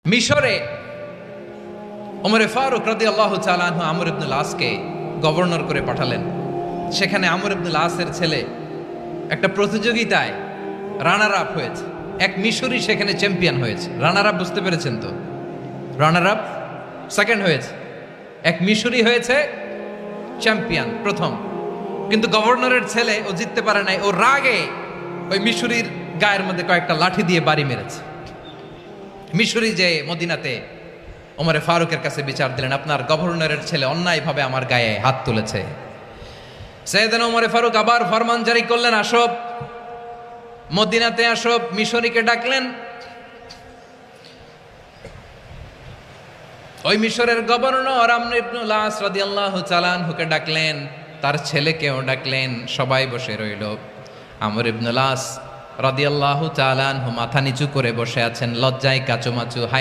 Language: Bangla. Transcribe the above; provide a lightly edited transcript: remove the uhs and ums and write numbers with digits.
মিশরে ওমরে ফারুক রাদিয়াল্লাহু তাআলা আনহু আমর ইবনুল আসকে গভর্নর করে পাঠালেন। সেখানে আমর ইবনুল আসের ছেলে একটা প্রতিযোগিতায় রানার আপ হয়েছে। এক মিশরি সেখানে চ্যাম্পিয়ন হয়েছে। রানার আপ বুঝতে পেরেছেন তো? রানার আপ সেকেন্ড হয়েছে, এক মিশরি হয়েছে চ্যাম্পিয়ন প্রথম। কিন্তু গভর্নরের ছেলে ও জিততে পারে নাই। ও রাগে ওই মিশরির গায়ের মধ্যে কয়েকটা লাঠি দিয়ে বাড়ি মেরেছে। মিশরি যে মদিনাতে ওমরে ফারুকের কাছে বিচার দিলেন, আপনার গভর্নরের ছেলে অন্যায়ভাবে আমার গায়ে হাত তুলেছে। সাইয়েদনা ওমরে ফারুক আবার ফরমান জারি করলেন, আসো মদিনাতে আসো। মিশরিকে ডাকলেন। ওই মিশরের গভর্নর আমর ইবনুল আস রাদিয়াল্লাহু তাআলা আনহুকে ডাকলেন, তার ছেলেকেও ডাকলেন। সবাই বসে রইল। আমর ইবনুল আস রাদিয়াল্লাহু তাআলা আনহু মাথা নিচু করে বসে আছেন, লজ্জায় কাচুমাচু। হায়